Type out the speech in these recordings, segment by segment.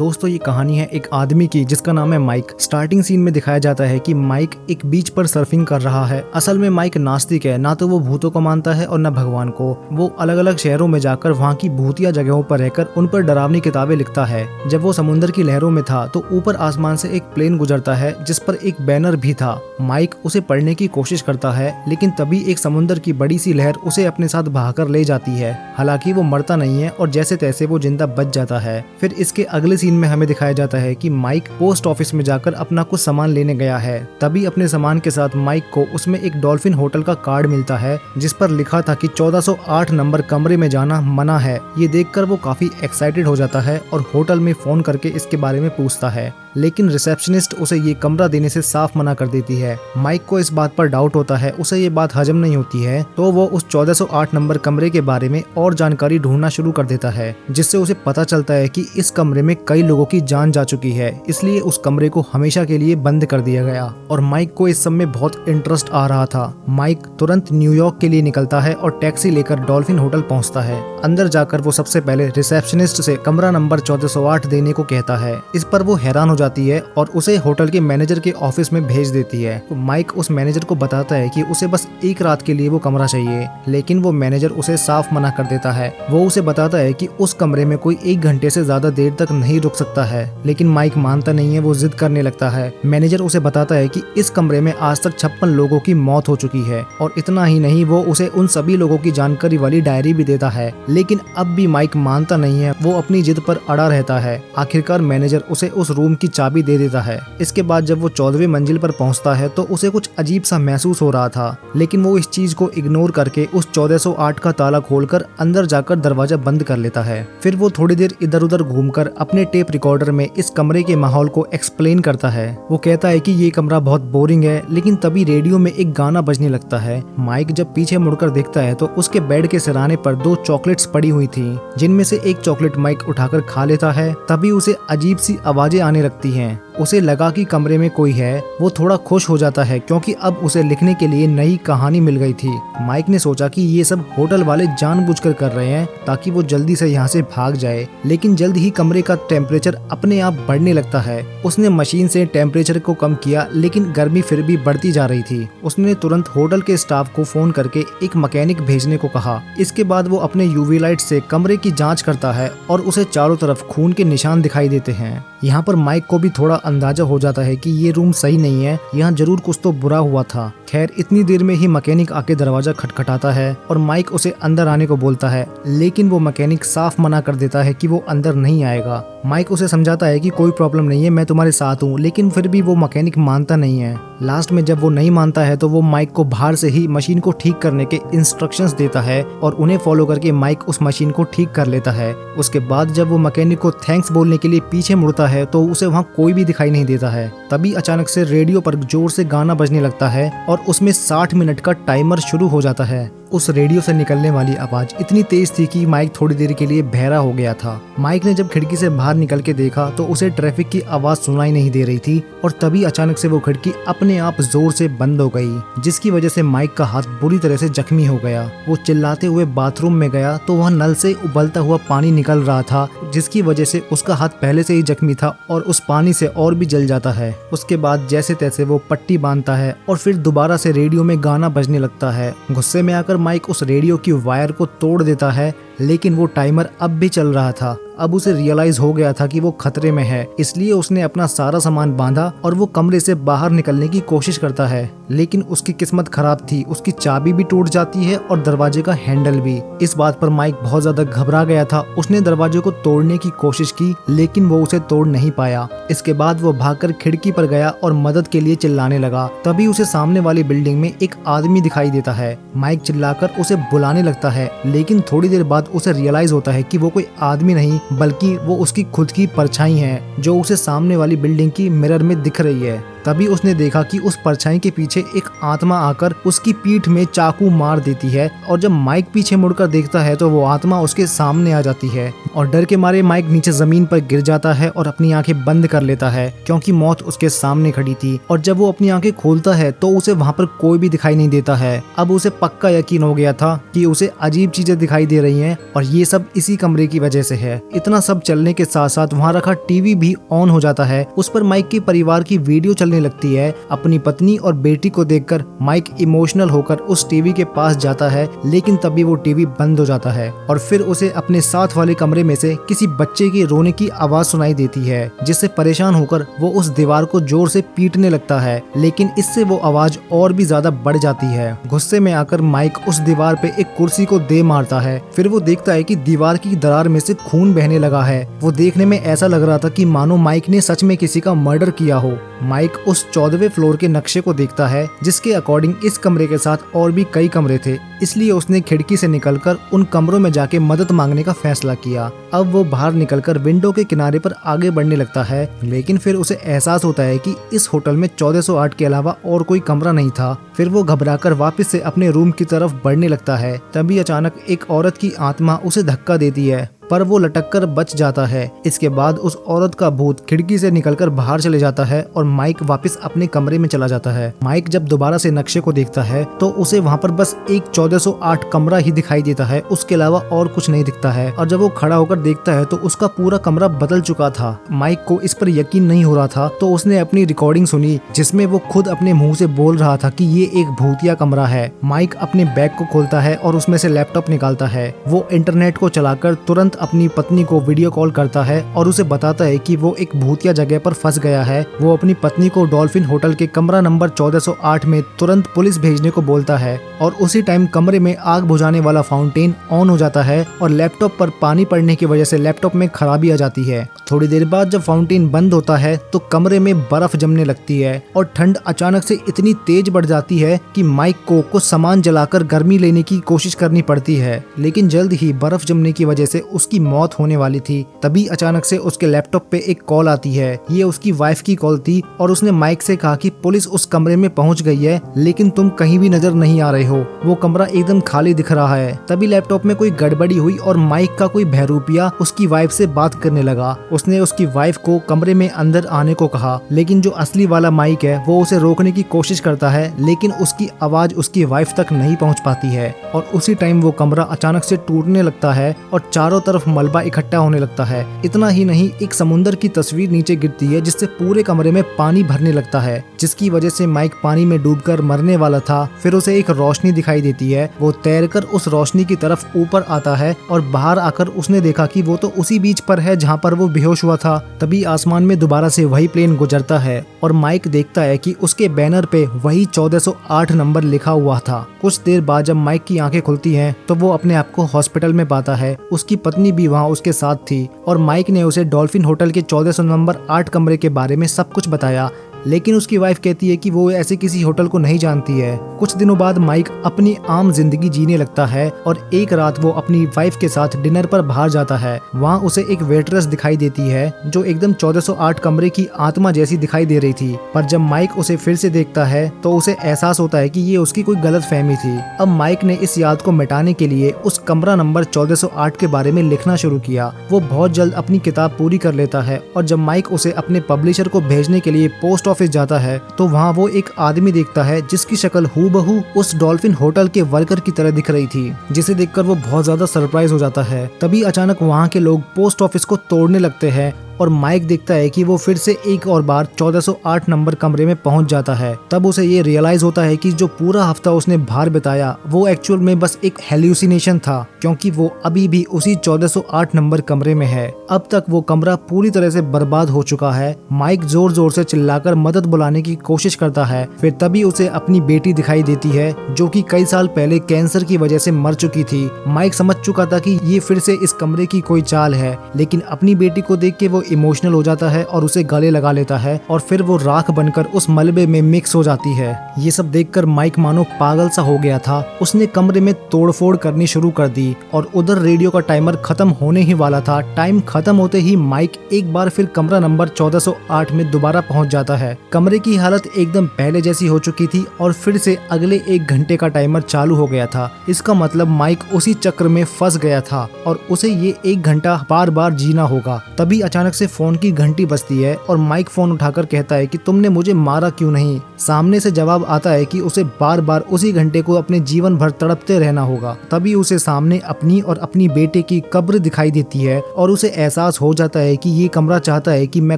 दोस्तों ये कहानी है एक आदमी की जिसका नाम है माइक। स्टार्टिंग सीन में दिखाया जाता है कि माइक एक बीच पर सर्फिंग कर रहा है। असल में माइक नास्तिक है, ना तो वो भूतों को मानता है और न भगवान को। वो अलग अलग शहरों में जाकर वहाँ की भूतिया जगहों पर रहकर उन पर डरावनी किताबें लिखता है। जब वो समुद्र की लहरों में था तो ऊपर आसमान से एक प्लेन गुजरता है जिस पर एक बैनर भी था। माइक उसे पढ़ने की कोशिश करता है, लेकिन तभी एक समुद्र की बड़ी सी लहर उसे अपने साथ बहाकर ले जाती है। हालांकि वो मरता नहीं है और जैसे तैसे वो जिंदा बच जाता है। फिर इसके अगले सीन में हमें दिखाया जाता है कि माइक पोस्ट ऑफिस में जाकर अपना कुछ सामान लेने गया है। तभी अपने सामान के साथ माइक को उसमें एक डॉल्फिन होटल का कार्ड मिलता है जिस पर लिखा था कि 1408 नंबर कमरे में जाना मना है। ये देखकर वो काफी एक्साइटेड हो जाता है और होटल में फोन करके इसके बारे में पूछता है, लेकिन रिसेप्शनिस्ट उसे ये कमरा देने से साफ मना कर देती है। माइक को इस बात पर डाउट होता है, उसे ये बात हजम नहीं होती है, तो वो उस 1408 नंबर कमरे के बारे में और जानकारी ढूंढना शुरू कर देता है, जिससे उसे पता चलता है कि इस कमरे में कई लोगों की जान जा चुकी है, इसलिए उस कमरे को हमेशा के लिए बंद कर दिया गया। और माइक को इस सब में बहुत इंटरेस्ट आ रहा था। माइक तुरंत न्यूयॉर्क के लिए निकलता है और टैक्सी लेकर डॉल्फिन होटल पहुंचता है। अंदर जाकर वो सबसे पहले रिसेप्शनिस्ट से कमरा नंबर 1408 देने को कहता है। इस पर वो हैरान हो जाती है और उसे होटल के मैनेजर के ऑफिस में भेज देती है। तो माइक उस मैनेजर को बताता है कि उसे बस एक रात के लिए वो कमरा चाहिए, लेकिन वो मैनेजर उसे साफ मना कर देता है। वो उसे बताता है कि उस कमरे में कोई 1 घंटे से ज्यादा देर तक नहीं रुक सकता है, लेकिन माइक मानता नहीं है। वो जिद करने लगता है। मैनेजर उसे बताता है कि इस कमरे में आज तक 56 लोगों की मौत हो चुकी है, और इतना ही नहीं, वो उसे उन सभी लोगों की जानकारी वाली डायरी भी देता है। लेकिन अब भी माइक मानता नहीं है, वो अपनी जिद पर अड़ा रहता है। आखिरकार मैनेजर उसे उस रूम की चाबी दे देता है। इसके बाद जब वो 14वीं मंजिल पर पहुंचता है तो उसे कुछ अजीब सा महसूस हो रहा था, लेकिन वो इस चीज को इग्नोर करके उस 1408 का ताला खोलकर अंदर जाकर दरवाजा बंद कर लेता है। फिर वो थोड़ी देर इधर उधर घूमकर अपने टेप रिकॉर्डर में इस कमरे के माहौल को एक्सप्लेन करता है। वो कहता है कि ये कमरा बहुत बोरिंग है, लेकिन तभी रेडियो में एक गाना बजने लगता है। माइक जब पीछे मुड़कर देखता है तो उसके बेड के सिराने पर 2 चॉकलेट्स पड़ी हुई थी, जिनमें से एक चॉकलेट माइक उठाकर खा लेता है। तभी उसे अजीब सी आवाजें आने लगती हैं। उसे लगा कि कमरे में कोई है। वो थोड़ा खुश हो जाता है क्योंकि अब उसे लिखने के लिए नई कहानी मिल गई थी। माइक ने सोचा कि ये सब होटल वाले जानबूझकर कर रहे हैं ताकि वो जल्दी से यहाँ से भाग जाए, लेकिन जल्द ही कमरे का टेम्परेचर अपने आप बढ़ने लगता है। उसने मशीन से टेम्परेचर को कम किया, लेकिन गर्मी फिर भी बढ़ती जा रही थी। उसने तुरंत होटल के स्टाफ को फोन करके एक मैकेनिक भेजने को कहा। इसके बाद वो अपने यूवी लाइट से कमरे की जांच करता है और उसे चारों तरफ खून के निशान दिखाई देते हैं। यहाँ पर माइक को भी थोड़ा अंदाजा हो जाता है कि ये रूम सही नहीं है, यहाँ जरूर कुछ तो बुरा हुआ था। खैर, इतनी देर में ही मैकेनिक आके दरवाजा खटखटाता है और माइक उसे अंदर आने को बोलता है, लेकिन वो मैकेनिक साफ मना कर देता है कि वो अंदर नहीं आएगा। माइक उसे समझाता है कि कोई प्रॉब्लम नहीं है, मैं तुम्हारे साथ हूँ, लेकिन फिर भी वो मैकेनिक मानता नहीं है। लास्ट में जब वो नहीं मानता है तो वो माइक को बाहर से ही मशीन को ठीक करने के इंस्ट्रक्शंस देता है और उन्हें फॉलो करके माइक उस मशीन को ठीक कर लेता है। उसके बाद जब वो मैकेनिक को थैंक्स बोलने के लिए पीछे मुड़ता है तो उसे वहाँ कोई भी दिखाई नहीं देता है। तभी अचानक से रेडियो पर जोर से गाना बजने लगता है और उसमें 60 मिनट का टाइमर शुरू हो जाता है। उस रेडियो से निकलने वाली आवाज इतनी तेज थी कि माइक थोड़ी देर के लिए बहरा हो गया था। माइक ने जब खिड़की से बाहर निकल के देखा तो उसे ट्रैफिक की आवाज सुनाई नहीं दे रही थी, और तभी अचानक से वो खिड़की अपने आप जोर से बंद हो गई, जिसकी वजह से माइक का हाथ बुरी तरह से जख्मी हो गया। वो चिल्लाते हुए बाथरूम में गया तो वहाँ नल से उबलता हुआ पानी निकल रहा था, जिसकी वजह से उसका हाथ पहले से ही जख्मी था और उस पानी से और भी जल जाता है। उसके बाद जैसे तैसे वो पट्टी बांधता है और फिर दोबारा से रेडियो में गाना बजने लगता है। गुस्से में आकर माइक उस रेडियो की वायर को तोड़ देता है, लेकिन वो टाइमर अब भी चल रहा था। अब उसे रियलाइज हो गया था कि वो खतरे में है, इसलिए उसने अपना सारा सामान बांधा और वो कमरे से बाहर निकलने की कोशिश करता है। लेकिन उसकी किस्मत खराब थी, उसकी चाबी भी टूट जाती है और दरवाजे का हैंडल भी। इस बात पर माइक बहुत ज्यादा घबरा गया था। उसने दरवाजे को तोड़ने की कोशिश की, लेकिन वो उसे तोड़ नहीं पाया। इसके बाद वो भागकर खिड़की पर गया और मदद के लिए चिल्लाने लगा। तभी उसे सामने वाली बिल्डिंग में एक आदमी दिखाई देता है। माइक चिल्लाकर उसे बुलाने लगता है, लेकिन थोड़ी देर बाद उसे रियलाइज होता है कि वो कोई आदमी नहीं बल्कि वो उसकी खुद की परछाई है, जो उसे सामने वाली बिल्डिंग की मिरर में दिख रही है। तभी उसने देखा कि उस परछाई के पीछे एक आत्मा आकर उसकी पीठ में चाकू मार देती है और जब माइक पीछे मुड़कर देखता है तो वो आत्मा उसके सामने आ जाती है और डर के मारे माइक नीचे जमीन पर गिर जाता है और अपनी आंखें बंद कर लेता है क्योंकि मौत उसके सामने खड़ी थी। और जब वो अपनी आंखें खोलता है तो उसे वहाँ पर कोई भी दिखाई नहीं देता है। अब उसे पक्का यकीन हो गया था कि उसे अजीब चीजें दिखाई दे रही हैं और ये सब इसी कमरे की वजह से है। इतना सब चलने के साथ साथ वहाँ रखा टीवी भी ऑन हो जाता है। उस पर माइक के परिवार की वीडियो चलने लगती है। अपनी पत्नी और बेटी को देखकर माइक इमोशनल होकर उस टीवी के पास जाता है, लेकिन तभी वो टीवी बंद हो जाता है और फिर उसे अपने साथ वाले कमरे में से किसी बच्चे के रोने की आवाज सुनाई देती है, जिससे परेशान होकर वो उस दीवार को जोर से पीटने लगता है। लेकिन इससे वो आवाज और भी ज्यादा बढ़ जाती है। गुस्से में आकर माइक उस दीवार पे एक कुर्सी को दे मारता है। फिर वो देखता है कि दीवार की दरार में से खून बहने लगा है। वो देखने में ऐसा लग रहा था कि मानो माइक ने सच में किसी का मर्डर किया हो। माइक उस 14वें फ्लोर के नक्शे को देखता है, जिसके अकॉर्डिंग इस कमरे के साथ और भी कई कमरे थे, इसलिए उसने खिड़की से निकलकर उन कमरों में जाके मदद मांगने का फैसला किया। अब वो बाहर निकलकर विंडो के किनारे पर आगे बढ़ने लगता है, लेकिन फिर उसे एहसास होता है कि इस होटल में 1408 के अलावा और कोई कमरा नहीं था। फिर वो घबराकर वापस से अपने रूम की तरफ बढ़ने लगता है। तभी अचानक एक औरत की आत्मा उसे धक्का देती है, पर वो लटक कर बच जाता है। इसके बाद उस औरत का भूत खिड़की से निकलकर बाहर चले जाता है और माइक वापस अपने कमरे में चला जाता है। माइक जब दोबारा से नक्शे को देखता है तो उसे वहाँ पर बस एक 1408 कमरा ही दिखाई देता है, उसके अलावा और कुछ नहीं दिखता है। और जब वो खड़ा होकर देखता है तो उसका पूरा कमरा बदल चुका था। माइक को इस पर यकीन नहीं हो रहा था, तो उसने अपनी रिकॉर्डिंग सुनी जिसमें वो खुद अपने मुंह से बोल रहा था कि ये एक भूतिया कमरा है। माइक अपने बैग को खोलता है और उसमें से लैपटॉप निकालता है। वो इंटरनेट को चलाकर तुरंत अपनी पत्नी को वीडियो कॉल करता है और उसे बताता है कि वो एक भूतिया जगह पर फंस गया है। वो अपनी पत्नी को डॉल्फिन होटल के कमरा नंबर 1408 में तुरंत पुलिस भेजने को बोलता है और उसी टाइम कमरे में आग बुझाने वाला फाउंटेन ऑन हो जाता है और लैपटॉप पर पानी पड़ने की वजह से लैपटॉप में खराबी आ जाती है। थोड़ी देर बाद जब फाउंटेन बंद होता है तो कमरे में बर्फ जमने लगती है और ठंड अचानक से इतनी तेज बढ़ जाती है कि माइक को कुछ सामान जलाकर गर्मी लेने की कोशिश करनी पड़ती है, लेकिन जल्द ही बर्फ जमने की वजह से उसकी मौत होने वाली थी। तभी अचानक से उसके लैपटॉप पे एक कॉल आती है। ये उसकी वाइफ की कॉल थी और उसने माइक से कहा कि पुलिस उस कमरे में पहुंच गई है, लेकिन तुम कहीं भी नजर नहीं आ रहे हो। वो कमरा एकदम खाली दिख रहा है। तभी लैपटॉप में कोई गड़बड़ी हुई और माइक का कोई बहरूपिया उसकी वाइफ से बात करने लगा। उसने उसकी वाइफ को कमरे में अंदर आने को कहा, लेकिन जो असली वाला माइक है वो उसे रोकने की कोशिश करता है, लेकिन उसकी आवाज उसकी वाइफ तक नहीं पहुंच पाती है। और उसी टाइम वो कमरा अचानक से टूटने लगता है और चारों तरफ मलबा इकट्ठा होने लगता है। इतना ही नहीं, एक समुंदर की तस्वीर नीचे गिरती है जिससे पूरे कमरे में पानी भरने लगता है, जिसकी वजह से माइक पानी में डूबकर मरने वाला था। फिर उसे एक रोशनी दिखाई देती है। वो तैरकर उस रोशनी की तरफ ऊपर आता है और बाहर आकर उसने देखा कि वो तो उसी बीच पर है जहाँ पर वो बेहोश हुआ था। तभी आसमान में दोबारा से वही प्लेन गुजरता है और माइक देखता है कि उसके बैनर पे वही 1408 नंबर लिखा हुआ था। कुछ देर बाद जब माइक की आंखें खुलती हैं तो वो अपने आप को हॉस्पिटल में पाता है। उसकी पत्नी भी वहाँ उसके साथ थी और माइक ने उसे डॉल्फिन होटल के 1400 नंबर 8 कमरे के बारे में सब कुछ बताया, लेकिन उसकी वाइफ कहती है कि वो ऐसे किसी होटल को नहीं जानती है। कुछ दिनों बाद माइक अपनी आम जिंदगी जीने लगता है और एक रात वो अपनी वाइफ के साथ डिनर पर बाहर जाता है। वहाँ उसे एक वेटरेस दिखाई देती है जो एकदम 1408 कमरे की आत्मा जैसी दिखाई दे रही थी। पर जब माइक उसे फिर से देखता है तो उसे एहसास होता है कि ये उसकी कोई गलत फहमी थी। अब माइक ने इस याद को मिटाने के लिए उस कमरा नंबर 1408 के बारे में लिखना शुरू किया। वो बहुत जल्द अपनी किताब पूरी कर लेता है और जब माइक उसे अपने पब्लिशर को भेजने के लिए पोस्ट ऑफिस जाता है तो वहाँ वो एक आदमी देखता है जिसकी शक्ल हूबहू उस डॉल्फिन होटल के वर्कर की तरह दिख रही थी, जिसे देखकर वो बहुत ज्यादा सरप्राइज हो जाता है। तभी अचानक वहाँ के लोग पोस्ट ऑफिस को तोड़ने लगते हैं और माइक देखता है कि वो फिर से एक और बार 1408 नंबर कमरे में पहुंच जाता है। तब उसे ये रियलाइज होता है कि जो पूरा हफ्ता उसने बाहर बिताया वो एक्चुअल में बस एक हेल्यूसिनेशन था, क्योंकि वो अभी भी उसी 1408 नंबर कमरे में है। अब तक वो कमरा पूरी तरह से बर्बाद हो चुका है। माइक जोर जोर से चिल्लाकर मदद बुलाने की कोशिश करता है। फिर तभी उसे अपनी बेटी दिखाई देती है जो कि कई साल पहले कैंसर की वजह से मर चुकी थी। माइक समझ चुका था कि ये फिर से इस कमरे की कोई चाल है, लेकिन अपनी बेटी को देख के वो इमोशनल हो जाता है और उसे गले लगा लेता है और फिर वो राख बनकर उस मलबे में मिक्स हो जाती है। ये सब देखकर माइक मानो पागल सा हो गया था। उसने कमरे में तोड़फोड़ करनी शुरू कर दी और उधर रेडियो का टाइमर खत्म होने ही वाला था। टाइम खत्म होते ही माइक एक बार फिर कमरा नंबर 1408 में दोबारा पहुंच जाता है। कमरे की हालत एकदम पहले जैसी हो चुकी थी और फिर से अगले 1 घंटे का टाइमर चालू हो गया था। इसका मतलब माइक उसी चक्र में फंस गया था और उसे ये 1 घंटा बार बार जीना होगा। तभी अचानक से फोन की घंटी बजती है और माइक फोन उठाकर कहता है कि तुमने मुझे मारा क्यों नहीं। सामने से जवाब आता है कि उसे बार बार उसी घंटे को अपने जीवन भर तड़पते रहना होगा। तभी उसे सामने अपनी और अपनी बेटे की कब्र दिखाई देती है और उसे एहसास हो जाता है कि ये कमरा चाहता है कि मैं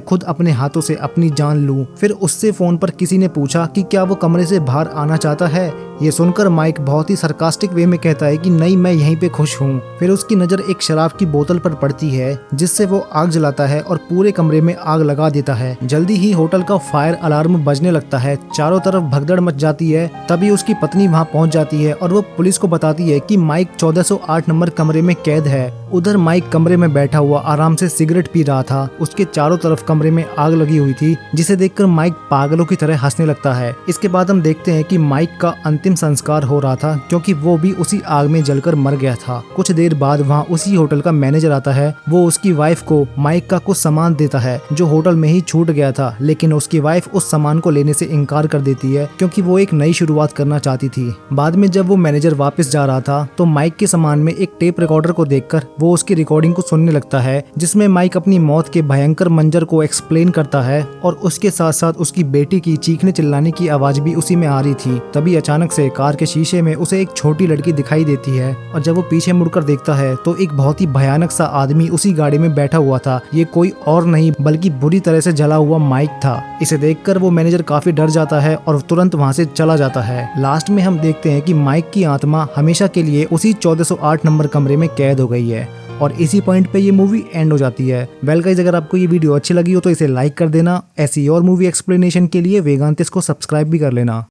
खुद अपने हाथों से अपनी जान लूं। फिर उससे फोन पर किसी ने पूछा कि क्या वो कमरे से बाहर आना चाहता है। ये सुनकर माइक बहुत ही सरकास्टिक वे में कहता है कि नहीं, मैं यहीं पे खुश हूँ। फिर उसकी नजर एक शराब की बोतल पर पड़ती है जिससे वो आग जलाता है और पूरे कमरे में आग लगा देता है। जल्दी ही होटल का फायर अलार्म बजने लगता है। चारों तरफ भगदड़ मच जाती है। तभी उसकी पत्नी वहाँ पहुँच जाती है और वो पुलिस को बताती है कि माइक 1408 नंबर कमरे में कैद है। उधर माइक कमरे में बैठा हुआ आराम से सिगरेट पी रहा था। उसके चारों तरफ कमरे में आग लगी हुई थी जिसे देखकर माइक पागलों की तरह हंसने लगता है। इसके बाद हम देखते हैं कि माइक का अंतिम संस्कार हो रहा था क्योंकि वो भी उसी आग में जलकर मर गया था। कुछ देर बाद वहाँ उसी होटल का मैनेजर आता है। वो उसकी वाइफ को माइक का कुछ सामान देता है जो होटल में ही छूट गया था, लेकिन उसकी वाइफ उस सामान को लेने से इनकार कर देती है क्योंकि वो एक नई शुरुआत करना चाहती थी। बाद में जब वो मैनेजर वापस जा रहा था तो माइक के सामान में एक टेप रिकॉर्डर को देखकर वो उसकी रिकॉर्डिंग को सुनने लगता है जिसमें माइक अपनी मौत के भयंकर मंजर को एक्सप्लेन करता है और उसके साथ साथ उसकी बेटी की चीखने चिल्लाने की आवाज भी उसी में आ रही थी। तभी अचानक से कार के शीशे में उसे एक छोटी लड़की दिखाई देती है और जब वो पीछे मुड़कर देखता है तो एक बहुत ही भयानक सा आदमी उसी गाड़ी में बैठा हुआ था। ये कोई और नहीं बल्कि बुरी तरह से जला हुआ माइक था। इसे देखकर वो मैनेजर काफी डर जाता है और तुरंत वहाँ से चला जाता है। लास्ट में हम देखते हैं कि माइक की आत्मा हमेशा के लिए उसी 1408 नंबर कमरे में कैद हो गई है और इसी पॉइंट पे ये मूवी एंड हो जाती है। वेल गाइस, अगर आपको ये वीडियो अच्छी लगी हो तो इसे लाइक कर देना। ऐसी और मूवी एक्सप्लेनेशन के लिए वेगांतिस को सब्सक्राइब भी कर लेना।